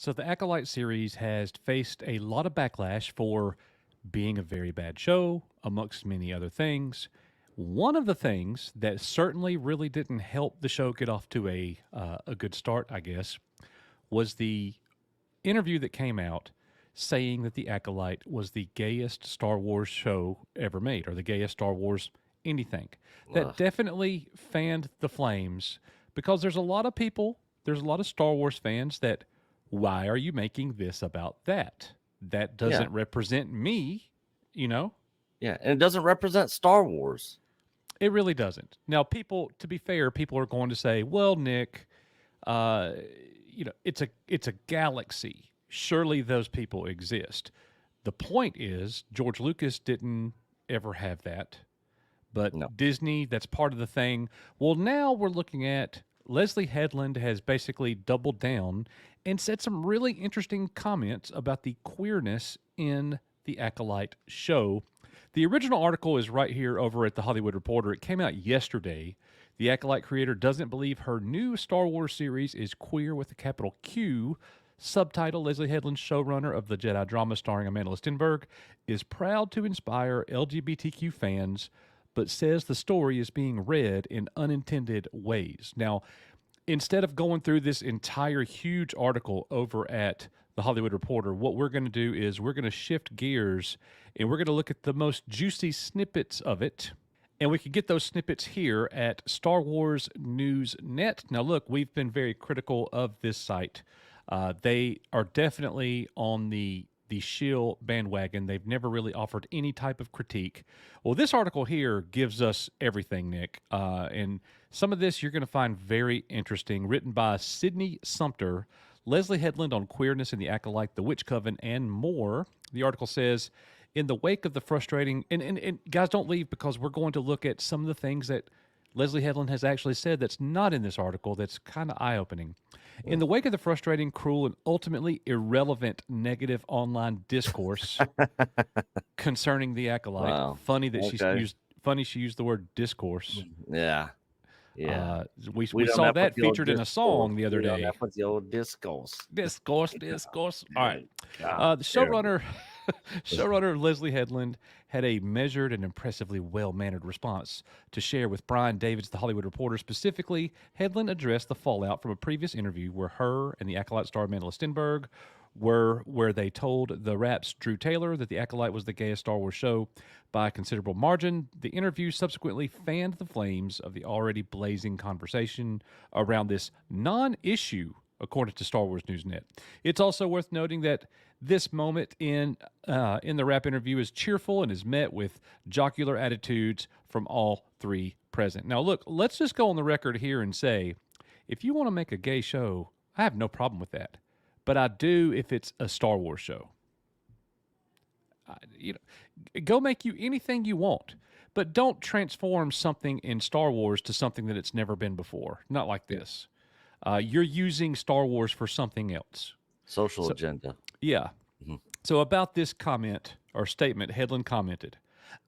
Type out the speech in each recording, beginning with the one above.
So the Acolyte series has faced a lot of backlash for being a very bad show, amongst many other things. One of the things that certainly really didn't help the show get off to a good start, I guess, was the interview that came out saying that the Acolyte was the gayest Star Wars show ever made, or the gayest Star Wars anything. That Ugh. definitely fanned the flames because there's a lot of people, there's a lot of Star Wars fans that, why are you making this about that? That Yeah, doesn't represent me, you know? yeah, and it doesn't represent Star Wars. It really doesn't. Now, people, to be fair, people are going to say, well, Nick, uh, it's a galaxy. Surely those people exist. The point is, George Lucas didn't ever have that, but No. Disney, that's part of the thing. Well, now we're looking at Leslye Headland has basically doubled down and said some really interesting comments about the queerness in the Acolyte show. The original article is right here over at the Hollywood Reporter. It came out yesterday. The Acolyte creator doesn't believe her new Star Wars series is queer with a capital Q. Subtitle: Leslye Headland, showrunner of the Jedi drama starring Amanda Stenberg, is proud to inspire LGBTQ fans, but says the story is being read in unintended ways. Now, instead of going through this entire huge article over at the Hollywood Reporter, what we're going to do is we're going to shift gears and we're going to look at the most juicy snippets of it. And we can get those snippets here at Star Wars News Net. Now, look, we've been very critical of this site. They are definitely on the shill bandwagon. They've never really offered any type of critique. Well, this article here gives us everything, Nick. And some of this you're going to find very interesting. Written by Sydney Sumter, Leslye Headland on queerness in the Acolyte, the Witch Coven, and more. The article says, in the wake of the frustrating, and guys, don't leave because we're going to look at some of the things that Leslye Headland has actually said that's not in this article that's kind of eye opening. In the wake of the frustrating, cruel, and ultimately irrelevant negative online discourse concerning the Acolyte, Wow. funny that Okay. she used the word discourse. Yeah. Yeah. We We don't saw have with that the old featured in a discourse. song the other We don't day. have with the old discourse. Discourse. All right. God, The terrible. showrunner Leslye Headland had a measured and impressively well-mannered response to share with Brian Davids, the Hollywood Reporter. Specifically, Headland addressed the fallout from a previous interview where her and the Acolyte star Amanda Stenberg were where they told the Rap's Drew Taylor that the Acolyte was the gayest Star Wars show by a considerable margin. The interview subsequently fanned the flames of the already blazing conversation around this non-issue, according to Star Wars News Net. It's also worth noting that this moment in the Rap interview is cheerful and is met with jocular attitudes from all three present. Now, look, let's just go on the record here and say, if you want to make a gay show, I have no problem with that, but I do if it's a Star Wars show. You know, go make you anything you want, but don't transform something in Star Wars to something that it's never been before. Not like this. You're using Star Wars for something else. Social So, agenda. yeah. Mhm. So, about this comment or statement, Headland commented,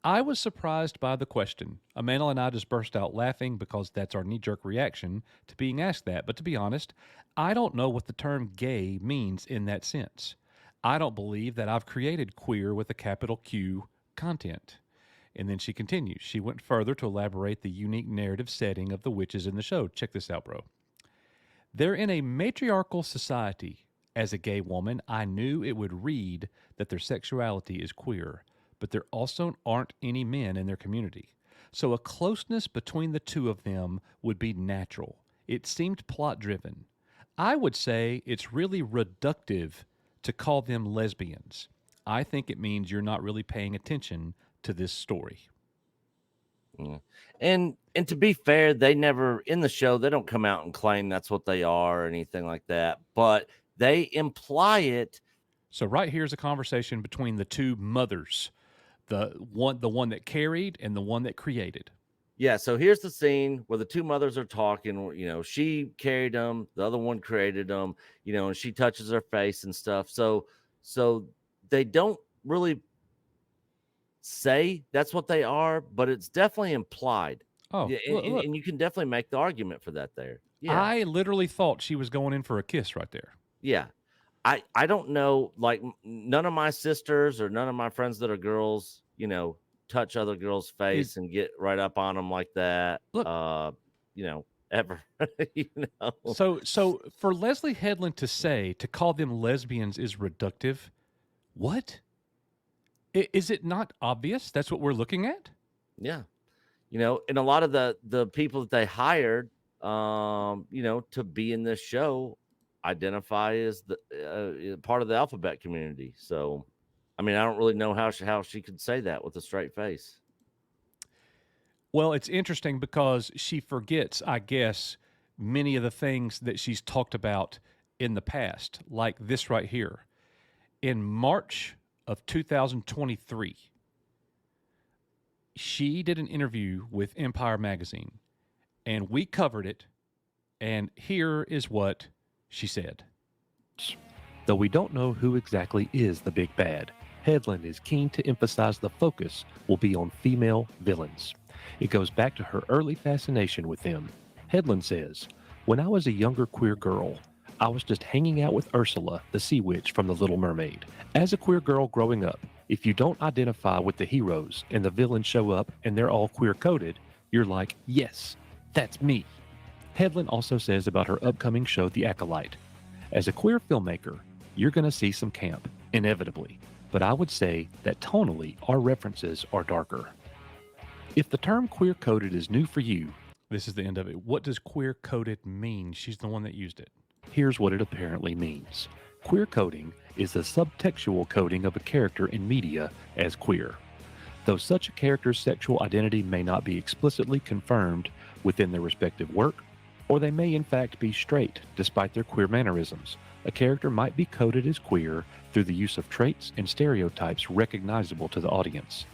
I was surprised by the question. Amanda and I just burst out laughing because that's our knee jerk reaction to being asked that. But to be honest, I don't know what the term gay means in that sense. I don't believe that I've created queer with a capital Q content. And then she continues. She went further to elaborate the unique narrative setting of the witches in the show. Check this out, bro. They're in a matriarchal society. As a gay woman, I knew it would read that their sexuality is queer, but there also aren't any men in their community. So a closeness between the two of them would be natural. It seemed plot driven. I would say it's really reductive to call them lesbians. I think it means you're not really paying attention to this story. Yeah. And to be fair, they never in the show they don't come out and claim that's what they are or anything like that, but they imply it. So right here's a conversation between the two mothers, the one that carried and the one that created. Yeah, so here's the scene where the two mothers are talking. She carried them, the other one created them. And she touches her face and stuff. So they don't really say that's what they are, but it's definitely implied. Oh, Yeah, and look, you can definitely make the argument for that there. Yeah, I literally thought she was going in for a kiss right there. yeah. I don't know, like none of my sisters or none of my friends that are girls, touch other girls' It face and get right up on them like that. look Ever, you know. so for Leslye Headland to call them lesbians is reductive. What? Is it not obvious? That's what we're looking at? Yeah. And a lot of the people that they hired, to be in this show identify as the part of the alphabet community. So, I mean, I don't really know how she could say that with a straight face. Well, it's interesting because she forgets, I guess, many of the things that she's talked about in the past, like this right here. In March of 2023, she did an interview with Empire Magazine, and we covered it. And here is what she said. Though we don't know who exactly is the big bad, Headland is keen to emphasize the focus will be on female villains. It goes back to her early fascination with them. Headland says, "When I was a younger queer girl, I was just hanging out with Ursula, the sea witch from The Little Mermaid. As a queer girl growing up, if you don't identify with the heroes and the villains show up and they're all queer coded, you're like, yes, that's me." Headland also says about her upcoming show, The Acolyte, "As a queer filmmaker, you're going to see some camp, inevitably, but I would say that tonally our references are darker. If the term queer coded is new for you, This is the end of it. What does queer coded mean? She's the one that used it. here's what it apparently means. Queer coding is the subtextual coding of a character in media as queer. Though such a character's sexual identity may not be explicitly confirmed within their respective work, or they may in fact be straight despite their queer mannerisms, a character might be coded as queer through the use of traits and stereotypes recognizable to the audience."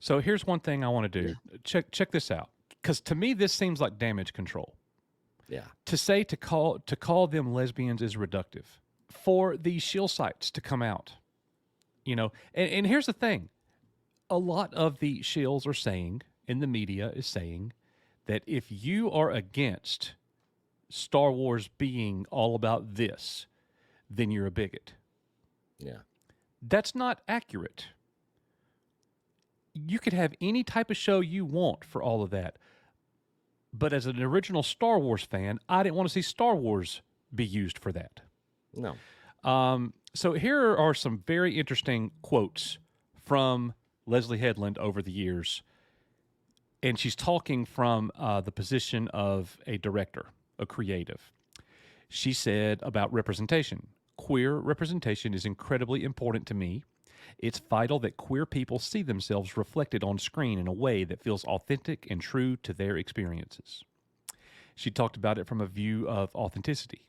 So here's one thing I want to do. Check this out, because to me this seems like damage control. Yeah. To call them lesbians is reductive. For these shill sites to come out, and here's the thing: a lot of the shills are saying, in the media is saying, that if you are against Star Wars being all about this, then you're a bigot. Yeah. That's not accurate. You could have any type of show you want for all of that. But as an original Star Wars fan, I didn't want to see Star Wars be used for that. No. So here are some very interesting quotes from Leslye Headland over the years. And she's talking from the position of a director, a creative. She said about representation: "Queer representation is incredibly important to me. It's vital that queer people see themselves reflected on screen in a way that feels authentic and true to their experiences." She talked about it from a view of authenticity.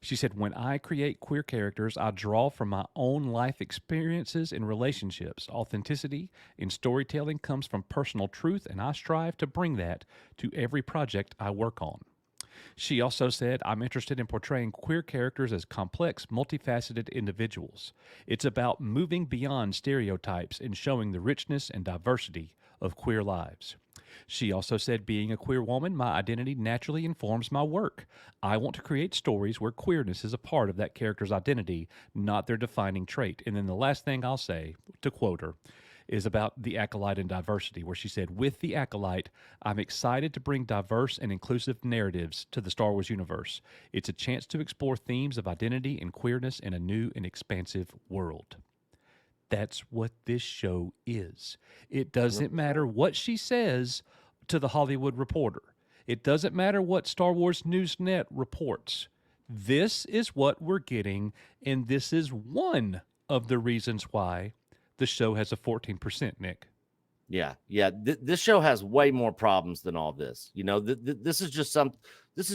She said, "When I create queer characters, I draw from my own life experiences and relationships. Authenticity in storytelling comes from personal truth, and I strive to bring that to every project I work on." She also said, "I'm interested in portraying queer characters as complex, multifaceted individuals. It's about moving beyond stereotypes and showing the richness and diversity of queer lives." She also said, "Being a queer woman, my identity naturally informs my work. I want to create stories where queerness is a part of that character's identity, not their defining trait." And then the last thing I'll say, to quote her, is about the Acolyte and diversity, where she said, "With the Acolyte, I'm excited to bring diverse and inclusive narratives to the Star Wars universe. It's a chance to explore themes of identity and queerness in a new and expansive world." That's what this show is. It doesn't matter what she says to the Hollywood Reporter. It doesn't matter what Star Wars Newsnet reports. This is what we're getting, and this is one of the reasons why the show has a 14%, Nick. Yeah. This show has way more problems than all this. This is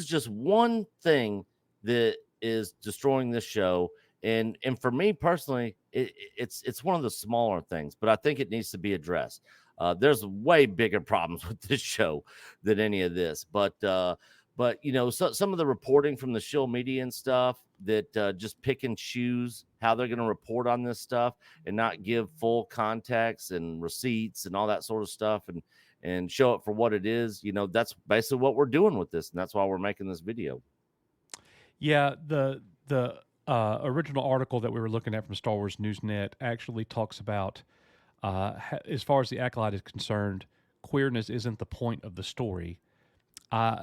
just one thing that is destroying this show. And for me personally, it's one of the smaller things, but I think it needs to be addressed. There's way bigger problems with this show than any of this. But some of the reporting from the shill media and stuff that just pick and choose how they're going to report on this stuff and not give full context and receipts and all that sort of stuff and show it for what it is. That's basically what we're doing with this, and that's why we're making this video. Yeah, the original article that we were looking at from Star Wars Newsnet actually talks about, as far as the Acolyte is concerned, queerness isn't the point of the story.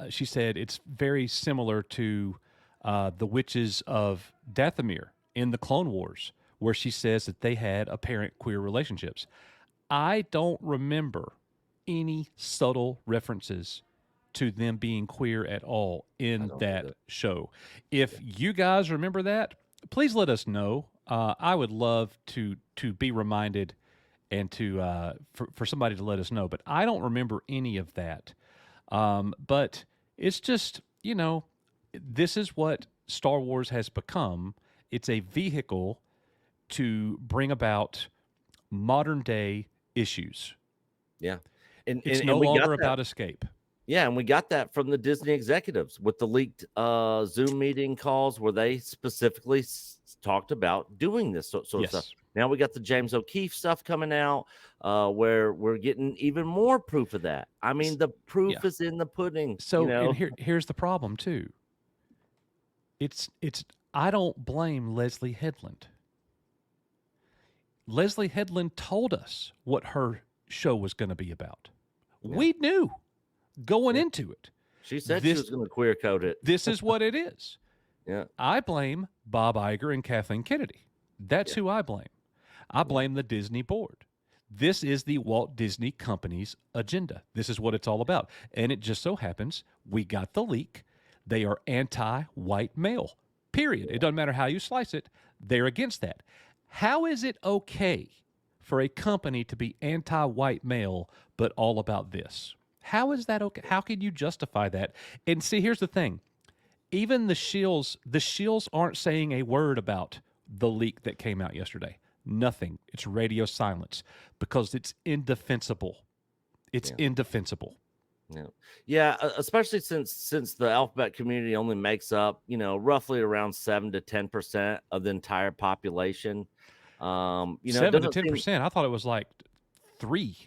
She said it's very similar to the witches of Dathomir in the Clone Wars, where she says that they had apparent queer relationships. I don't remember any subtle references to them being queer at all in don't that either. show. If you guys remember that, please let us know. I would love to be reminded and to for somebody to let us know. But I don't remember any of that. But it's just, you know, this is what Star Wars has become. It's a vehicle to bring about modern day issues. Yeah. And It's and, no and we got longer that. about escape. Yeah, and we got that from the Disney executives with the leaked Zoom meeting calls where they specifically talked about doing this sort of stuff. Yes. Now we got the James O'Keefe stuff coming out, where we're getting even more proof of that. I mean, the proof is in the pudding. So, and here's the problem too. It's I don't blame Leslye Headland. Leslye Headland told us what her show was going to be about. Yeah. We knew going into it. She said she was going to queer code it. This is what it is. Yeah. I blame Bob Iger and Kathleen Kennedy. That's who I blame. I blame the Disney board. This is the Walt Disney Company's agenda. This is what it's all about. And it just so happens we got the leak. They are anti-white male, period. It doesn't matter how you slice it. They're against that. How is it okay for a company to be anti-white male but all about this? How is that okay? How can you justify that? And see, here's the thing. Even the shills aren't saying a word about the leak that came out yesterday. Nothing. It's radio silence because it's indefensible. It's indefensible. Yeah, especially since the alphabet community only makes up, roughly around 7 to 10% of the entire population. 7 to 10%. I thought it was like 3.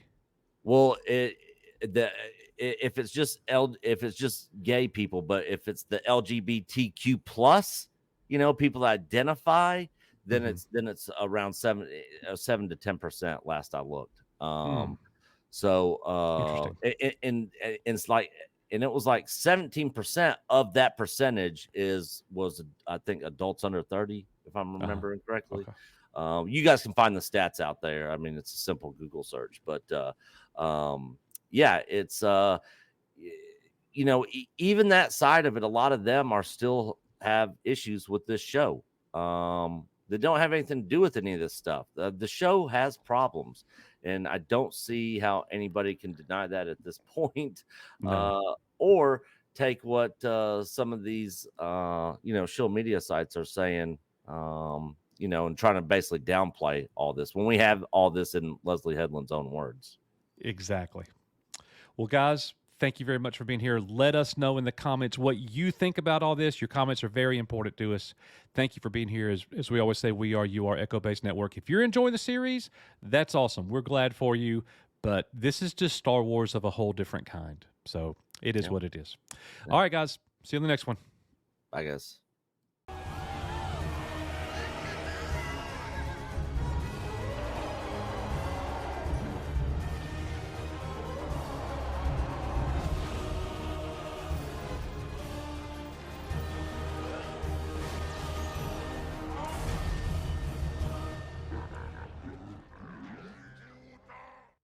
Well, if it's just gay people, but if it's the LGBTQ plus, people that identify, then it's around 7 to 10% last I looked. So and it's like, and it was like 17% of that percentage was I think adults under 30, if I'm remembering correctly. Okay. You guys can find the stats out there. I mean, it's a simple Google search, but yeah, it's even that side of it, a lot of them are still have issues with this show. They don't have anything to do with any of this stuff. The show has problems, and I don't see how anybody can deny that at this point. No. Or take what some of these social media sites are saying, and trying to basically downplay all this when we have all this in Leslye Headland's own words. Exactly. Well, guys, thank you very much for being here. Let us know in the comments what you think about all this. Your comments are very important to us. Thank you for being here. As we always say, you are Echo Base Network. If you're enjoying the series, that's awesome. We're glad for you. But this is just Star Wars of a whole different kind. So it is what it is. All right, guys. See you in the next one. Bye, guys.